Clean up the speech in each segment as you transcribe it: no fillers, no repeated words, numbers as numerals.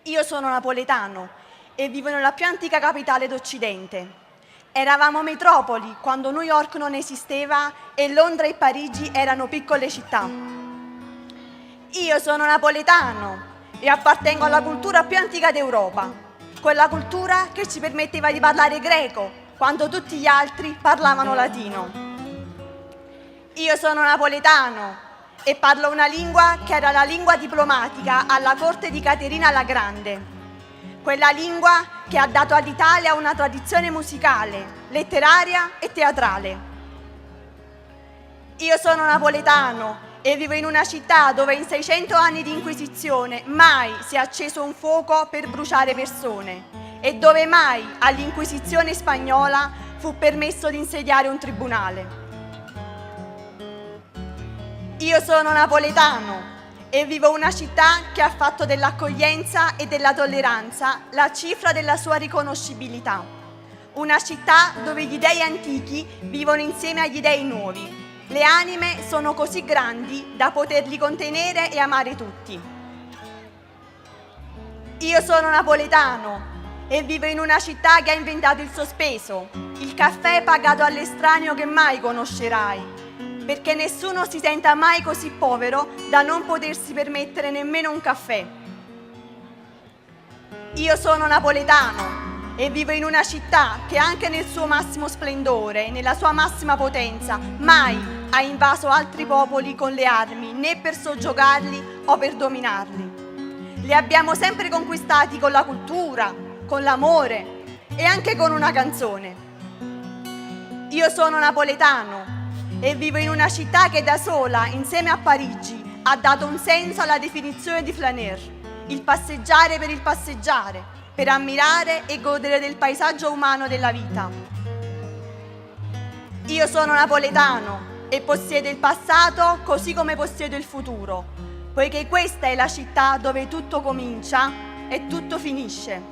Io sono napoletano e vivo nella più antica capitale d'Occidente. Eravamo metropoli quando New York non esisteva e Londra e Parigi erano piccole città. Io sono napoletano e appartengo alla cultura più antica d'Europa, quella cultura che ci permetteva di parlare greco quando tutti gli altri parlavano latino. Io sono napoletano e parlo una lingua che era la lingua diplomatica alla corte di Caterina la Grande, quella lingua che ha dato all'Italia una tradizione musicale, letteraria e teatrale. Io sono napoletano e vivo in una città dove in 600 anni di Inquisizione mai si è acceso un fuoco per bruciare persone e dove mai all'Inquisizione spagnola fu permesso di insediare un tribunale. Io sono napoletano e vivo in una città che ha fatto dell'accoglienza e della tolleranza la cifra della sua riconoscibilità. Una città dove gli dei antichi vivono insieme agli dei nuovi. Le anime sono così grandi da poterli contenere e amare tutti. Io sono napoletano e vivo in una città che ha inventato il sospeso, il caffè pagato all'estraneo che mai conoscerai, perché nessuno si senta mai così povero da non potersi permettere nemmeno un caffè. Io sono napoletano e vivo in una città che anche nel suo massimo splendore e nella sua massima potenza mai ha invaso altri popoli con le armi, né per soggiogarli o per dominarli. Li abbiamo sempre conquistati con la cultura, con l'amore e anche con una canzone. Io sono napoletano e vivo in una città che da sola, insieme a Parigi, ha dato un senso alla definizione di flaner, il passeggiare per il passeggiare, per ammirare e godere del paesaggio umano della vita. Io sono napoletano e possiedo il passato così come possiedo il futuro, poiché questa è la città dove tutto comincia e tutto finisce.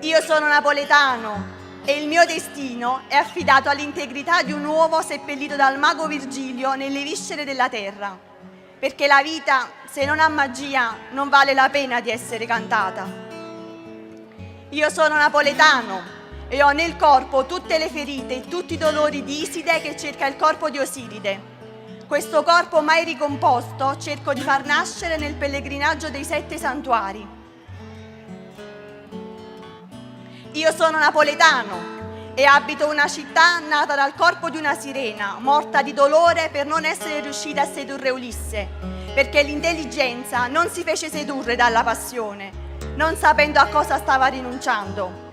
Io sono napoletano e il mio destino è affidato all'integrità di un uovo seppellito dal mago Virgilio nelle viscere della terra, perché la vita, se non ha magia, non vale la pena di essere cantata. Io sono napoletano e ho nel corpo tutte le ferite e tutti i dolori di Iside che cerca il corpo di Osiride. Questo corpo mai ricomposto cerco di far nascere nel pellegrinaggio dei 7 santuari. Io sono napoletano e abito una città nata dal corpo di una sirena, morta di dolore per non essere riuscita a sedurre Ulisse, perché l'intelligenza non si fece sedurre dalla passione, non sapendo a cosa stava rinunciando.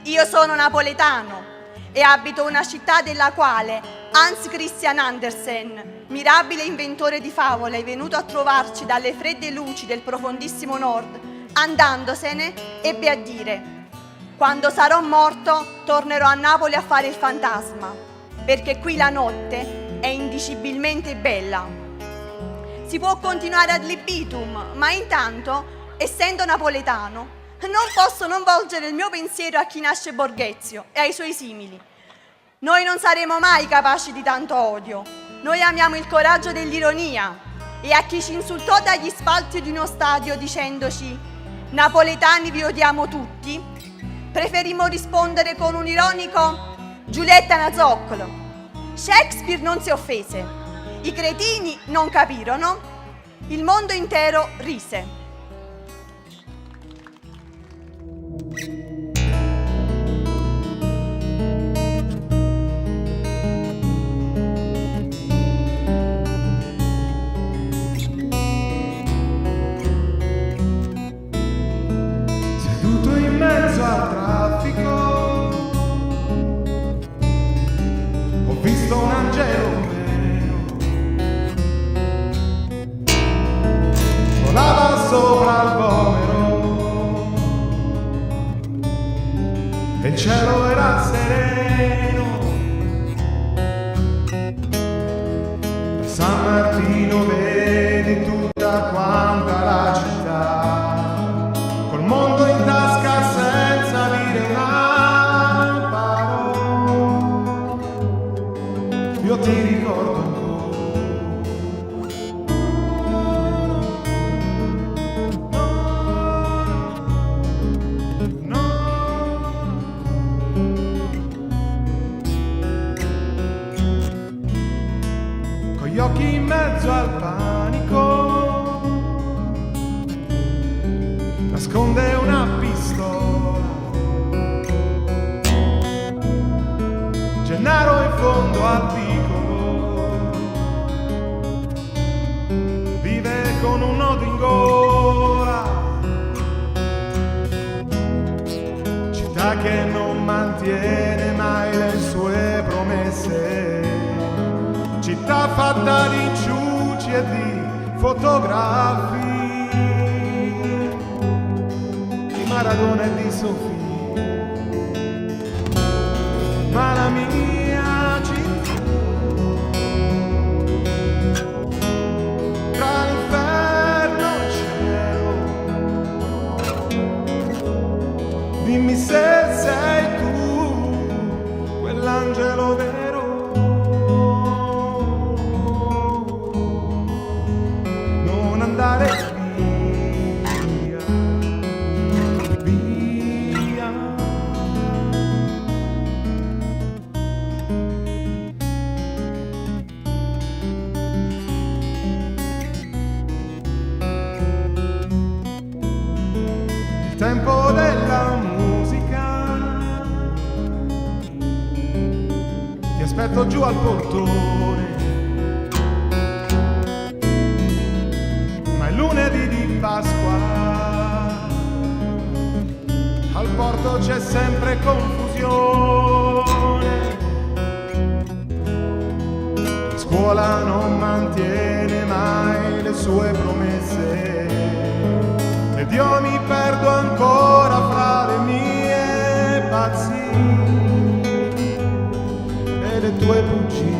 Io sono napoletano e abito una città della quale Hans Christian Andersen, mirabile inventore di favole venuto a trovarci dalle fredde luci del profondissimo nord, andandosene ebbe a dire: quando sarò morto tornerò a Napoli a fare il fantasma, perché qui la notte è indicibilmente bella. Si può continuare ad libitum, ma intanto, essendo napoletano, non posso non volgere il mio pensiero a chi nasce Borghezio e ai suoi simili. Noi non saremo mai capaci di tanto odio. Noi amiamo il coraggio dell'ironia e a chi ci insultò dagli spalti di uno stadio dicendoci «Napoletani vi odiamo tutti», preferimmo rispondere con un ironico «Giulietta è una zoccolo». Shakespeare non si offese, i cretini non capirono, il mondo intero rise. Seduto in mezzo al traffico, ho visto un angelo vero, volava sopra il Vomero e il cielo era sereno. Da San Martino vedi tutta quanta la città, col mondo in tasca senza dire una parola. Io ti ricordo ancora. nasconde una pistola. Gennaro in fondo al vicolo vive con un nodo in gola. Città che non mantiene mai le sue promesse, città fatta di inciuci e di fotografi di Maradona e di Sofì. Ma la mia città, tra l'inferno e il cielo, dimmi se sei tu quell'angelo vero. Non andare via, via. Il tempo della musica, ti aspetto giù al portone, ma è lunedì di Pasqua, al porto c'è sempre confusione. Scuola non mantiene mai le sue promesse ed io mi perdo ancora fra le mie pazzie e le tue bugie.